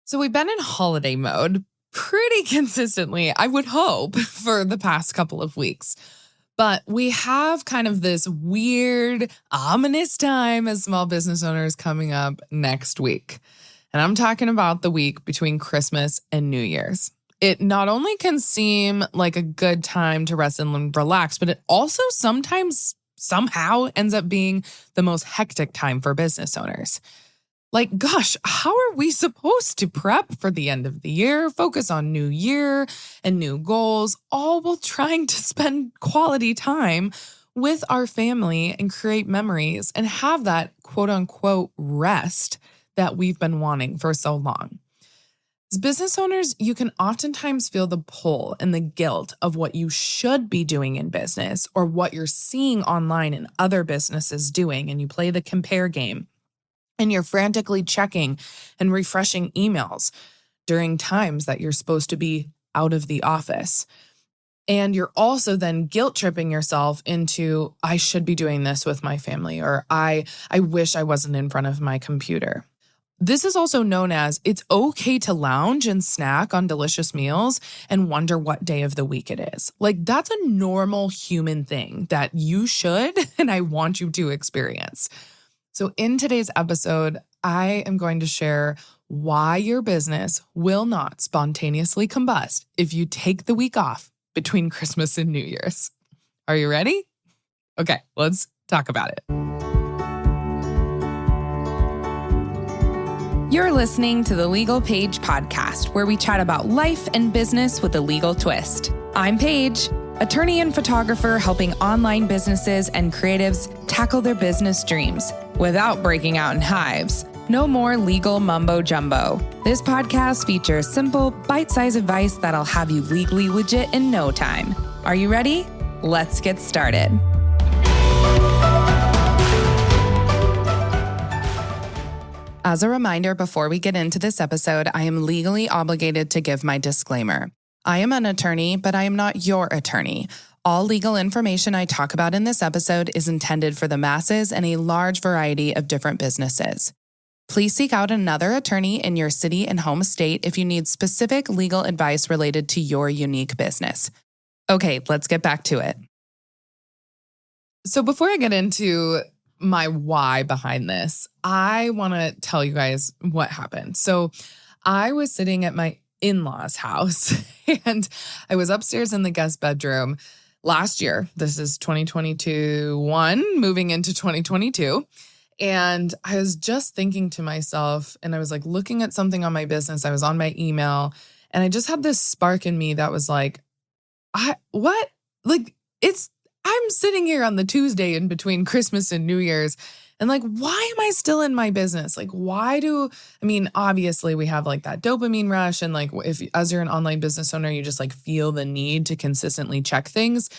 So we've been in holiday mode pretty consistently, I would hope, for the past couple of weeks. But we have kind of this weird, ominous time as small business owners coming up next week. And I'm talking about the week between Christmas and New Year's. It not only can seem like a good time to rest and relax, but it also sometimes somehow ends up being the most hectic time for business owners. Like, gosh, how are we supposed to prep for the end of the year, focus on new year and new goals, all while trying to spend quality time with our family and create memories and have that quote unquote rest that we've been wanting for so long? As business owners, you can oftentimes feel the pull and the guilt of what you should be doing in business or what you're seeing online in other businesses doing, and you play the compare game. And you're frantically checking and refreshing emails during times that you're supposed to be out of the office. And you're also then guilt tripping yourself into, I should be doing this with my family, or I wish I wasn't in front of my computer. This is also known as it's okay to lounge and snack on delicious meals and wonder what day of the week it is. Like, that's a normal human thing that you should and I want you to experience. So in today's episode, I am going to share why your business will not spontaneously combust if you take the week off between Christmas and New Year's. Are you ready? Okay, let's talk about it. You're listening to the Legal Paige podcast, where we chat about life and business with a legal twist. I'm Paige, attorney and photographer helping online businesses and creatives tackle their business dreams without breaking out in hives. No more legal mumbo jumbo. This podcast features simple, bite-sized advice that'll have you legally legit in no time. Are you ready? Let's get started. As a reminder, before we get into this episode, I am legally obligated to give my disclaimer. I am an attorney, but I am not your attorney. All legal information I talk about in this episode is intended for the masses and a large variety of different businesses. Please seek out another attorney in your city and home state if you need specific legal advice related to your unique business. Okay, let's get back to it. So before I get into my why behind this, I want to tell you guys what happened. So I was sitting at my in-laws' house and I was upstairs in the guest bedroom last year. This is 2021, moving into 2022. And I was just thinking to myself, and I was like looking at something on my business. I was on my email and I just had this spark in me that was like, I'm sitting here on the Tuesday in between Christmas and New Year's. And like, why am I still in my business? Like, obviously we have like that dopamine rush. And like, if as you're an online business owner, you just like feel the need to consistently check things.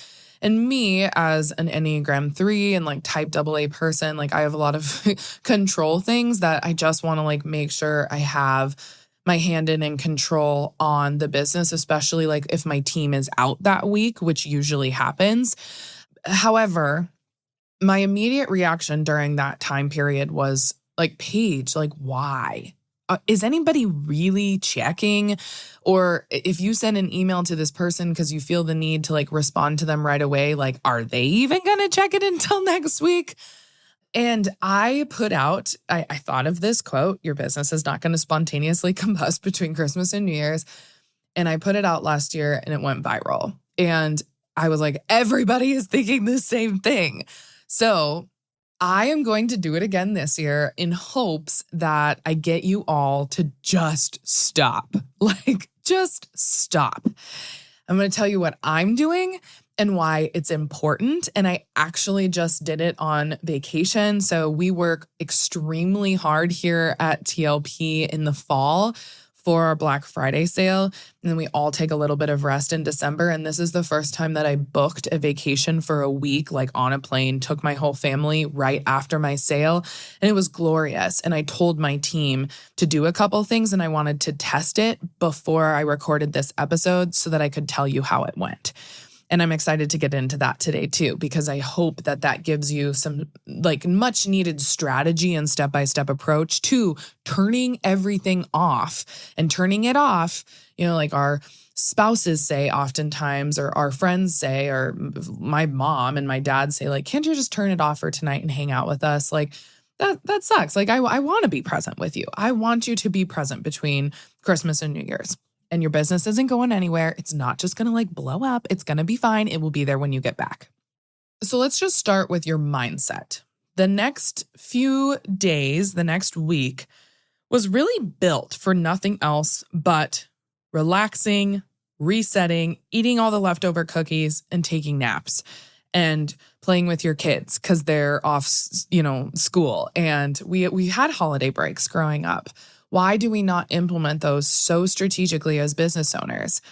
And me as an Enneagram 3 and like type AA person, like I have a lot of control things that I just want to like make sure I have my hand in and control on the business, especially like if my team is out that week, which usually happens. However, my immediate reaction during that time period was like, Paige, like, why? Is anybody really checking? Or if you send an email to this person because you feel the need to like respond to them right away, like, are they even going to check it until next week? And I thought of this quote, your business is not going to spontaneously combust between Christmas and New Year's. And I put it out last year and it went viral. And I was like, everybody is thinking the same thing. So I am going to do it again this year in hopes that I get you all to just stop. Like, just stop. I'm going to tell you what I'm doing and why it's important. And I actually just did it on vacation. So we work extremely hard here at TLP in the fall for our Black Friday sale. And then we all take a little bit of rest in December. And this is the first time that I booked a vacation for a week, like on a plane, took my whole family right after my sale. And it was glorious. And I told my team to do a couple things and I wanted to test it before I recorded this episode so that I could tell you how it went. And I'm excited to get into that today too, because I hope that that gives you some like much needed strategy and step-by-step approach to turning everything off. And turning it off, like our spouses say oftentimes, or our friends say, or my mom and my dad say, like, can't you just turn it off for tonight and hang out with us? Like, that sucks. Like, I want to be present with you. I want you to be present between Christmas and New Year's. And your business isn't going anywhere. It's not just going to like blow up. It's going to be fine. It will be there when you get back. So let's just start with your mindset. The next few days, the next week was really built for nothing else but relaxing, resetting, eating all the leftover cookies, and taking naps and playing with your kids because they're off, school. And we had holiday breaks growing up. Why do we not implement those so strategically as business owners?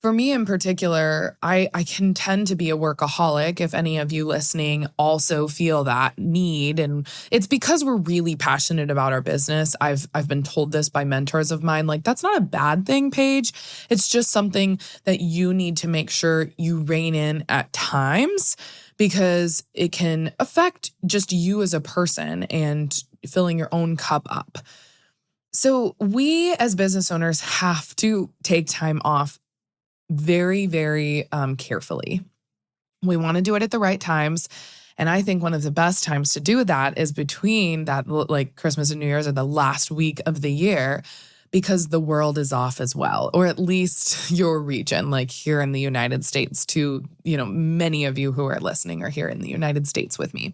For me in particular, I can tend to be a workaholic. If any of you listening also feel that need, and it's because we're really passionate about our business. I've been told this by mentors of mine, like, that's not a bad thing, Paige. It's just something that you need to make sure you rein in at times because it can affect just you as a person and filling your own cup up. So we as business owners have to take time off very, very carefully. We want to do it at the right times. And I think one of the best times to do that is between that, like Christmas and New Year's, or the last week of the year, because the world is off as well, or at least your region, like here in the United States too. Many of you who are listening are here in the United States with me.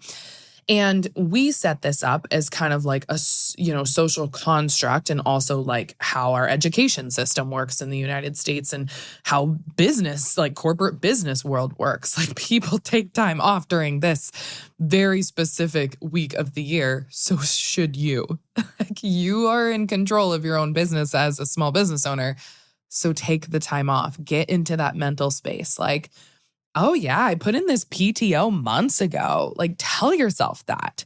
And we set this up as kind of like a, social construct, and also like how our education system works in the United States and how business, like corporate business world works. Like, people take time off during this very specific week of the year. So should you. Like, you are in control of your own business as a small business owner. So take the time off, get into that mental space. Like, oh yeah, I put in this PTO months ago. Like, tell yourself that.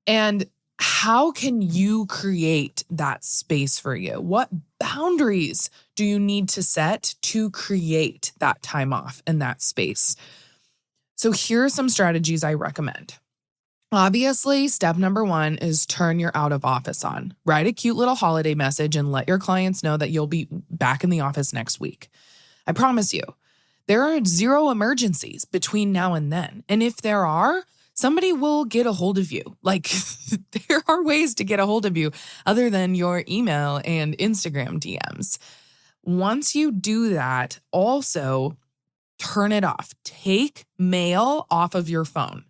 And how can you create that space for you? What boundaries do you need to set to create that time off and that space? So here are some strategies I recommend. Obviously, step number 1 is turn your out of office on. Write a cute little holiday message and let your clients know that you'll be back in the office next week. I promise you, there are 0 emergencies between now and then. And if there are, somebody will get a hold of you. Like, there are ways to get a hold of you other than your email and Instagram DMs. Once you do that, also turn it off. Take mail off of your phone.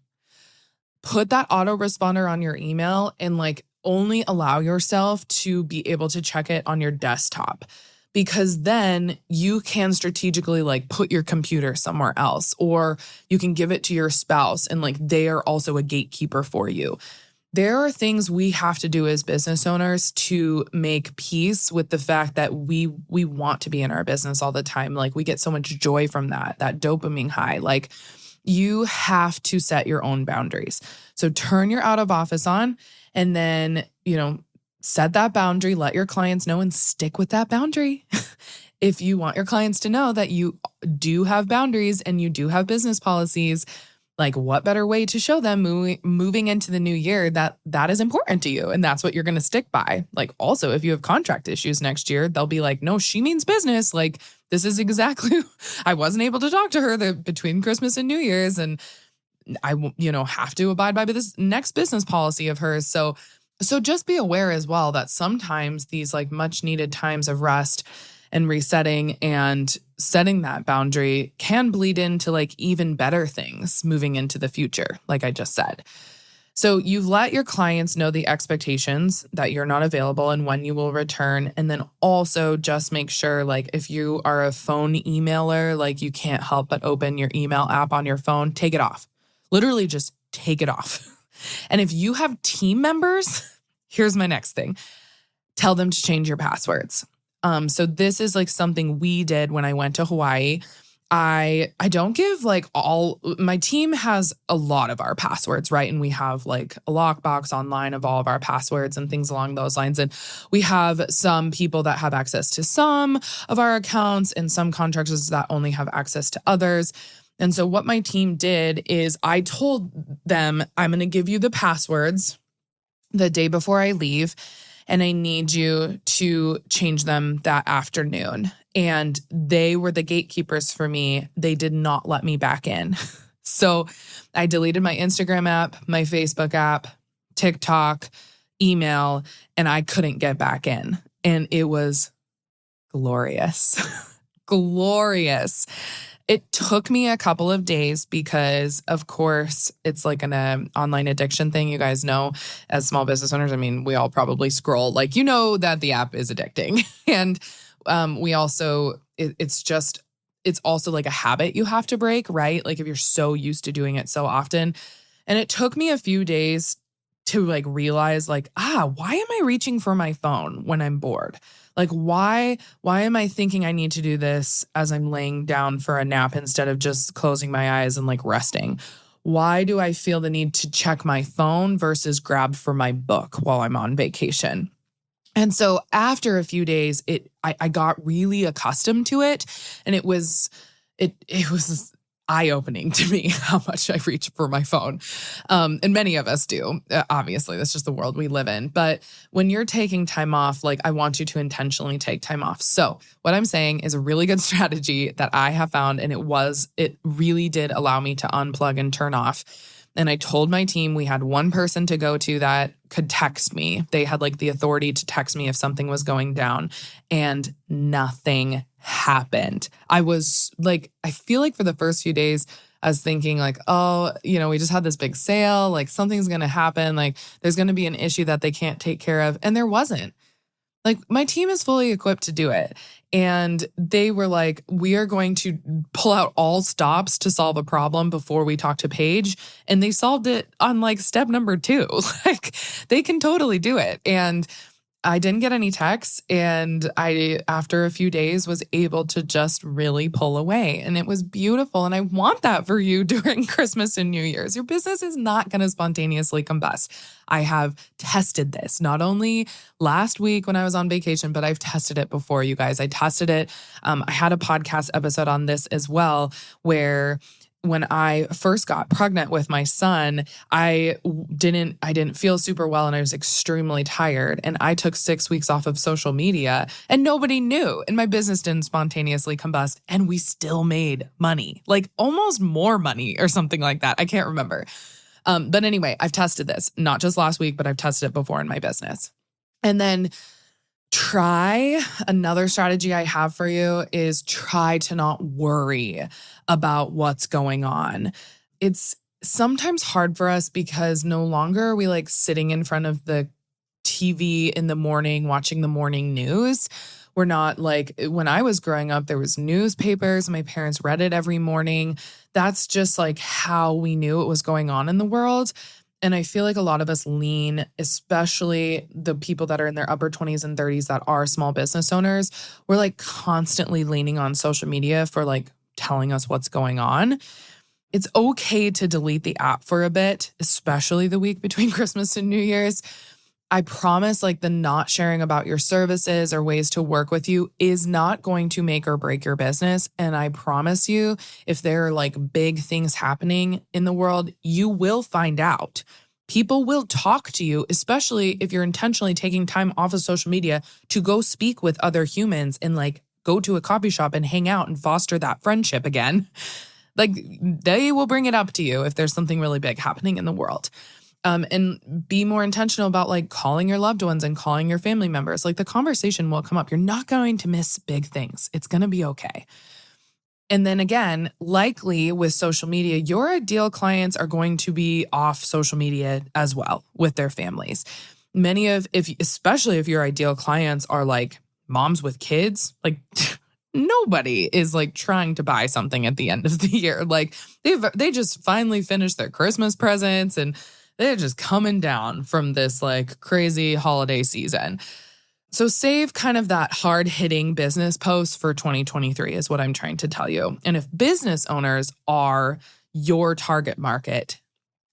Put that autoresponder on your email and only allow yourself to be able to check it on your desktop. Because then you can strategically put your computer somewhere else, or you can give it to your spouse and they are also a gatekeeper for you. There are things we have to do as business owners to make peace with the fact that we want to be in our business all the time. We get so much joy from that dopamine high. You have to set your own boundaries. So turn your out of office on, and then, set that boundary, let your clients know, and stick with that boundary. If you want your clients to know that you do have boundaries and you do have business policies, what better way to show them moving into the new year that is important to you and that's what you're going to stick by. Also, if you have contract issues next year, they'll be like, no, she means business. This is exactly, I wasn't able to talk to her between Christmas and New Year's, and I, have to abide by this next business policy of hers. So just be aware as well that sometimes these much needed times of rest and resetting and setting that boundary can bleed into even better things moving into the future, like I just said. So you've let your clients know the expectations that you're not available and when you will return. And then also just make sure if you are a phone emailer, you can't help but open your email app on your phone, take it off. Literally just take it off. And if you have team members, here's my next thing. Tell them to change your passwords. So this is something we did when I went to Hawaii. I don't give like all, my team has a lot of our passwords, right? And we have like a lockbox online of all of our passwords and things along those lines. And we have some people that have access to some of our accounts and some contractors that only have access to others. And so what my team did is I told them, I'm going to give you the passwords the day before I leave, and I need you to change them that afternoon. And they were the gatekeepers for me. They did not let me back in. So I deleted my Instagram app, my Facebook app, TikTok, email, and I couldn't get back in. And it was glorious. Glorious. It took me a couple of days because, of course, it's like an online addiction thing. You guys know, as small business owners, I mean, we all probably scroll. Like, you know that the app is addicting. And we also, it's also like a habit you have to break, right? Like if you're so used to doing it so often. And it took me a few days to like realize like, why am I reaching for my phone when I'm bored? Like, why am I thinking I need to do this as I'm laying down for a nap instead of just closing my eyes and like resting? Why do I feel the need to check my phone versus grab for my book while I'm on vacation? And so after a few days, I got really accustomed to it. And it was eye-opening to me how much I reach for my phone. And many of us do. Obviously, that's just the world we live in. But when you're taking time off, like I want you to intentionally take time off. So what I'm saying is a really good strategy that I have found, and it really did allow me to unplug and turn off. And I told my team we had one person to go to that could text me. They had like the authority to text me if something was going down, and nothing happened. I was like, I feel like for the first few days, I was thinking like, oh, we just had this big sale, like something's going to happen. Like there's going to be an issue that they can't take care of. And there wasn't. Like my team is fully equipped to do it. And they were like, we are going to pull out all stops to solve a problem before we talk to Paige. And they solved it on like step number 2. Like they can totally do it. And I didn't get any texts, and I, after a few days, was able to just really pull away, and it was beautiful. And I want that for you during Christmas and New Year's. Your business is not going to spontaneously combust. I have tested this not only last week when I was on vacation, but I've tested it before, you guys. I tested it. I had a podcast episode on this as well, where when I first got pregnant with my son, I didn't feel super well, and I was extremely tired, and I took 6 weeks off of social media, and nobody knew, and my business didn't spontaneously combust, and we still made money, like almost more money or something like that. I can't remember. But anyway, I've tested this, not just last week, but I've tested it before in my business. And then try another strategy I have for you is try to not worry about what's going on. It's sometimes hard for us because no longer are we like sitting in front of the TV in the morning watching the morning news. We're not like, when I was growing up, there was newspapers. My parents read it every morning. That's just like how we knew what was going on in the world. And I feel like a lot of us lean, especially the people that are in their upper 20s and 30s that are small business owners, we're like constantly leaning on social media for like telling us what's going on. It's okay to delete the app for a bit, especially the week between Christmas and New Year's. I promise, like, the not sharing about your services or ways to work with you is not going to make or break your business. And I promise you, if there are like big things happening in the world, you will find out. People will talk to you, especially if you're intentionally taking time off of social media to go speak with other humans and like go to a coffee shop and hang out and foster that friendship again. Like, they will bring it up to you if there's something really big happening in the world. And be more intentional about like calling your loved ones and calling your family members. Like, the conversation will come up. You're not going to miss big things. It's going to be okay. And then again, likely with social media, your ideal clients are going to be off social media as well with their families. Especially if your ideal clients are like moms with kids, like nobody is like trying to buy something at the end of the year. Like, they just finally finished their Christmas presents and they're just coming down from this like crazy holiday season. So save kind of that hard-hitting business post for 2023 is what I'm trying to tell you. And if business owners are your target market,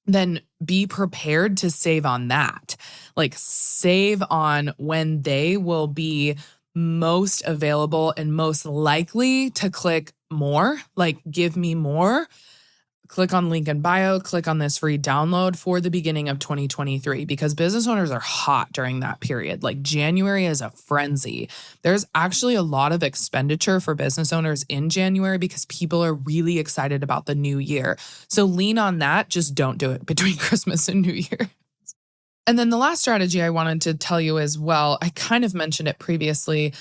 then be prepared to save on that. Like save on when they will be most available and most likely to click more, like give me more. Click on link in bio, click on this free download for the beginning of 2023 because business owners are hot during that period. Like January is a frenzy. There's actually a lot of expenditure for business owners in January because people are really excited about the new year. So lean on that. Just don't do it between Christmas and New Year. And then the last strategy I wanted to tell you as well, I kind of mentioned it previously,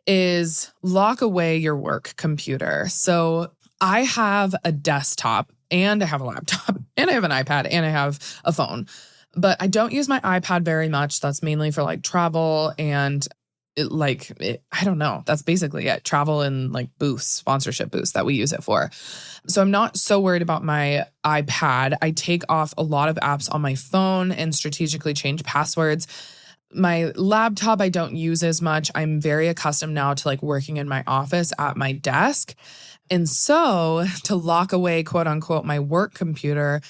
is lock away your work computer. So I have a desktop and I have a laptop and I have an iPad and I have a phone, but I don't use my iPad very much. That's mainly for like travel and I don't know. That's basically it. Travel and like booths, sponsorship booths that we use it for. So I'm not so worried about my iPad. I take off a lot of apps on my phone and strategically change passwords. My laptop, I don't use as much. I'm very accustomed now to like working in my office at my desk. And so to lock away, quote unquote, my work computer,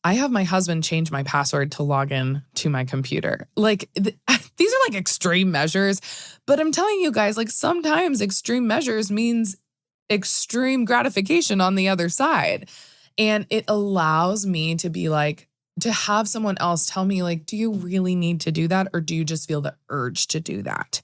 I have my husband change my password to log in to my computer. Like these are like extreme measures, but I'm telling you guys, like sometimes extreme measures means extreme gratification on the other side. And it allows me to be like, to have someone else tell me like, do you really need to do that? Or do you just feel the urge to do that?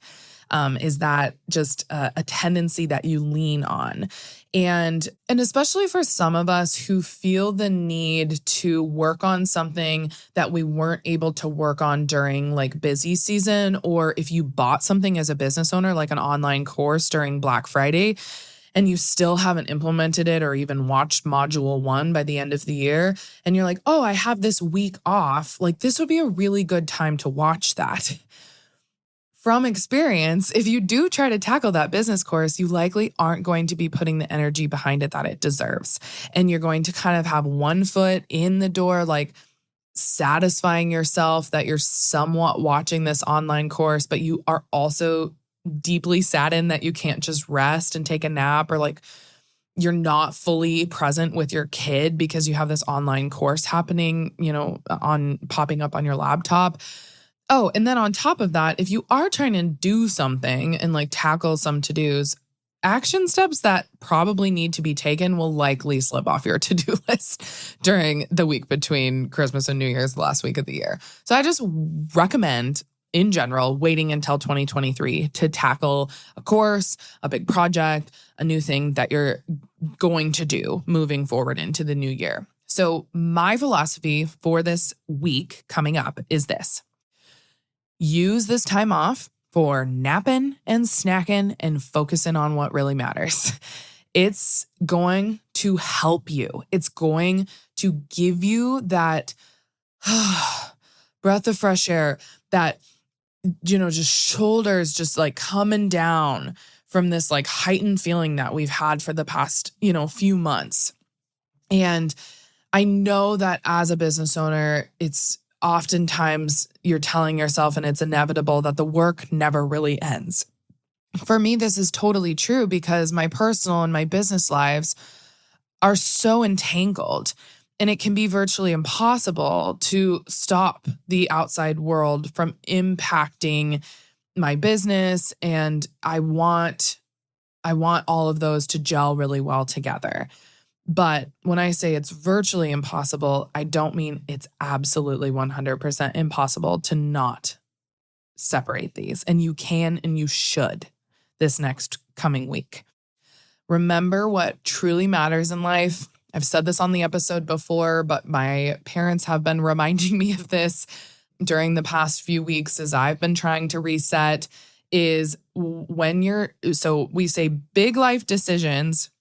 Is that just a tendency that you lean on? And especially for some of us who feel the need to work on something that we weren't able to work on during like busy season, or if you bought something as a business owner, like an online course during Black Friday, and you still haven't implemented it or even watched module 1 by the end of the year, and you're like, oh, I have this week off, like this would be a really good time to watch that. From experience, if you do try to tackle that business course, you likely aren't going to be putting the energy behind it that it deserves. And you're going to kind of have one foot in the door, like satisfying yourself that you're somewhat watching this online course, but you are also deeply saddened that you can't just rest and take a nap, or like you're not fully present with your kid because you have this online course happening, on popping up on your laptop. Oh, and then on top of that, if you are trying to do something and like tackle some to-dos, action steps that probably need to be taken will likely slip off your to-do list during the week between Christmas and New Year's, the last week of the year. So I just recommend, in general, waiting until 2023 to tackle a course, a big project, a new thing that you're going to do moving forward into the new year. So my philosophy for this week coming up is this. Use this time off for napping and snacking and focusing on what really matters. It's going to help you. It's going to give you that breath of fresh air, that, just shoulders just like coming down from this like heightened feeling that we've had for the past, few months. And I know that as a business owner, it's oftentimes you're telling yourself, and it's inevitable, that the work never really ends. For me, this is totally true because my personal and my business lives are so entangled, and it can be virtually impossible to stop the outside world from impacting my business. And I want all of those to gel really well together. But when I say it's virtually impossible, I don't mean it's absolutely 100% impossible to not separate these. And you can and you should this next coming week. Remember what truly matters in life. I've said this on the episode before, but my parents have been reminding me of this during the past few weeks as I've been trying to reset, is so we say big life decisions,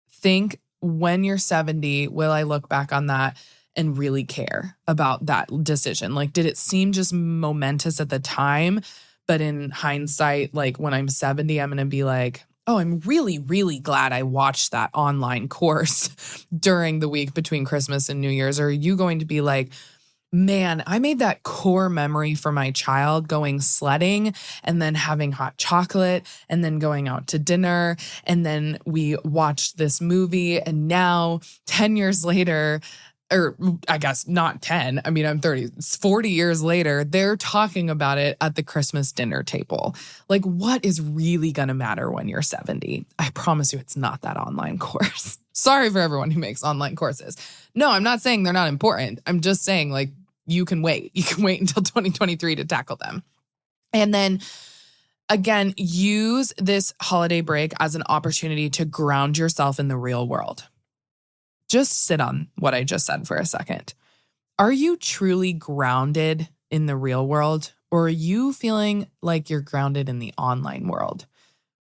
think, when you're 70, will I look back on that and really care about that decision? Like, did it seem just momentous at the time? But in hindsight, like when I'm 70, I'm going to be like, oh, I'm really, really glad I watched that online course during the week between Christmas and New Year's. Or are you going to be like, Man, I made that core memory for my child going sledding and then having hot chocolate and then going out to dinner. And then we watched this movie. And now, 10 years later, or I guess not 10, I mean, I'm 30, it's 40 years later, they're talking about it at the Christmas dinner table. Like, what is really going to matter when you're 70? I promise you, it's not that online course. Sorry for everyone who makes online courses. No, I'm not saying they're not important. I'm just saying, like, you can wait. You can wait until 2023 to tackle them. And then again, use this holiday break as an opportunity to ground yourself in the real world. Just sit on what I just said for a second. Are you truly grounded in the real world, or are you feeling like you're grounded in the online world?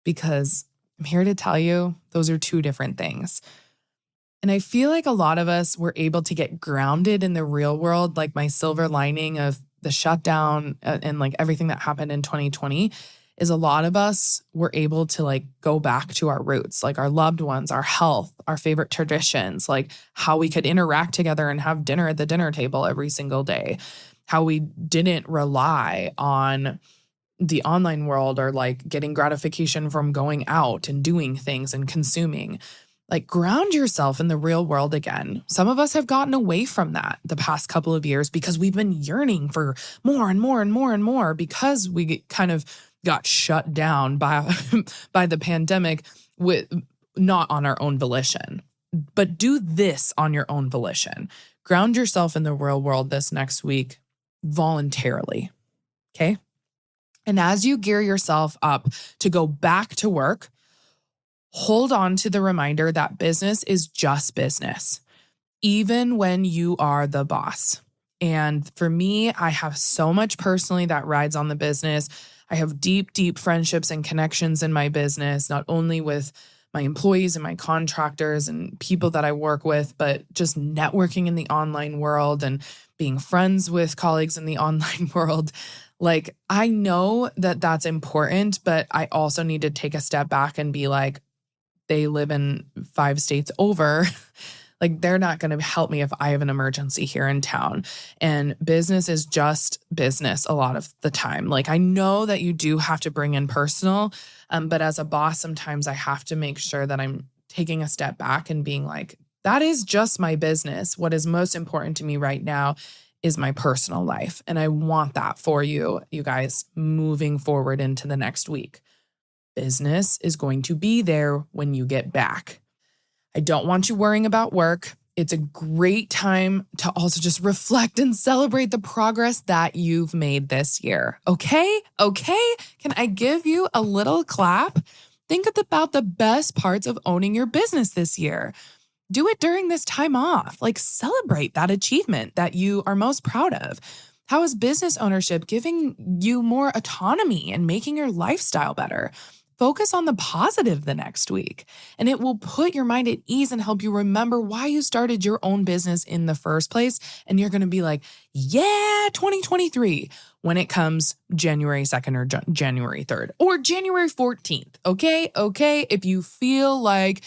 Because I'm here to tell you, those are two different things. And I feel like a lot of us were able to get grounded in the real world, like my silver lining of the shutdown and like everything that happened in 2020 is a lot of us were able to like go back to our roots, like our loved ones, our health, our favorite traditions, like how we could interact together and have dinner at the dinner table every single day, how we didn't rely on the online world or like getting gratification from going out and doing things and consuming. Like, ground yourself in the real world again. Some of us have gotten away from that the past couple of years because we've been yearning for more and more and more and more because we kind of got shut down by, by the pandemic with not on our own volition. But do this on your own volition. Ground yourself in the real world this next week voluntarily, okay? And as you gear yourself up to go back to work, hold on to the reminder that business is just business, even when you are the boss. And for me, I have so much personally that rides on the business. I have deep, deep friendships and connections in my business, not only with my employees and my contractors and people that I work with, but just networking in the online world and being friends with colleagues in the online world. Like, I know that that's important, but I also need to take a step back and be like, they live in 5 states over. Like, they're not going to help me if I have an emergency here in town. And business is just business a lot of the time. Like, I know that you do have to bring in personal, but as a boss, sometimes I have to make sure that I'm taking a step back and being like, that is just my business. What is most important to me right now is my personal life. And I want that for you guys, moving forward into the next week. Business is going to be there when you get back. I don't want you worrying about work. It's a great time to also just reflect and celebrate the progress that you've made this year. Okay? Okay? Can I give you a little clap? Think about the best parts of owning your business this year. Do it during this time off. Like, celebrate that achievement that you are most proud of. How is business ownership giving you more autonomy and making your lifestyle better? Focus on the positive the next week, and it will put your mind at ease and help you remember why you started your own business in the first place. And you're going to be like, yeah, 2023, when it comes January 2nd or January 3rd or January 14th. Okay. If you feel like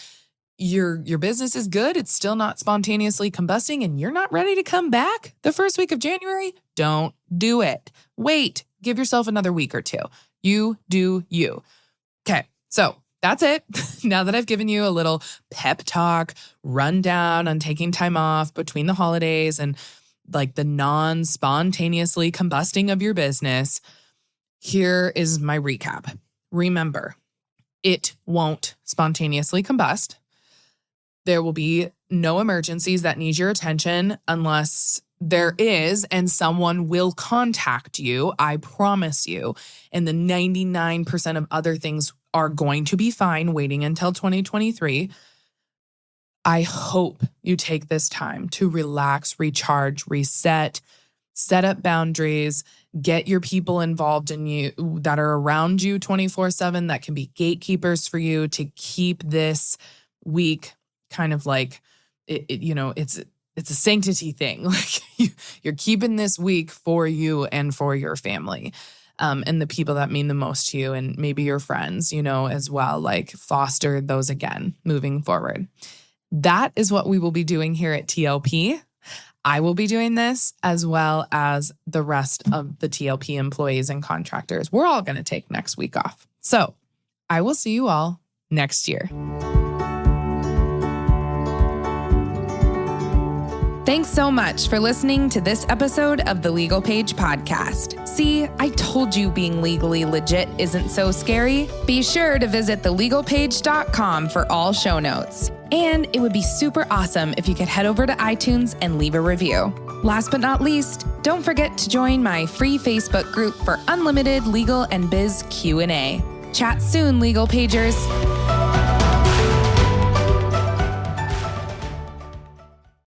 your business is good, it's still not spontaneously combusting, and you're not ready to come back the first week of January, don't do it. Wait, give yourself another week or two. You do you. Okay, so that's it. Now that I've given you a little pep talk, rundown on taking time off between the holidays and like the non-spontaneously combusting of your business, here is my recap. Remember, it won't spontaneously combust. There will be no emergencies that need your attention unless there is, and someone will contact you, I promise you. And the 99% of other things are going to be fine waiting until 2023. I hope you take this time to relax, recharge, reset, set up boundaries, get your people involved in you that are around you 24/7 that can be gatekeepers for you to keep this week kind of like, it's a sanctity thing. Like, you're keeping this week for you and for your family, and the people that mean the most to you, and maybe your friends, as well. Like, foster those again moving forward. That is what we will be doing here at TLP. I will be doing this as well as the rest of the TLP employees and contractors. We're all going to take next week off. So I will see you all next year. Thanks so much for listening to this episode of the Legal Paige podcast. See, I told you being legally legit isn't so scary. Be sure to visit thelegalpage.com for all show notes. And it would be super awesome if you could head over to iTunes and leave a review. Last but not least, don't forget to join my free Facebook group for unlimited legal and biz Q&A. Chat soon, Legal Pagers.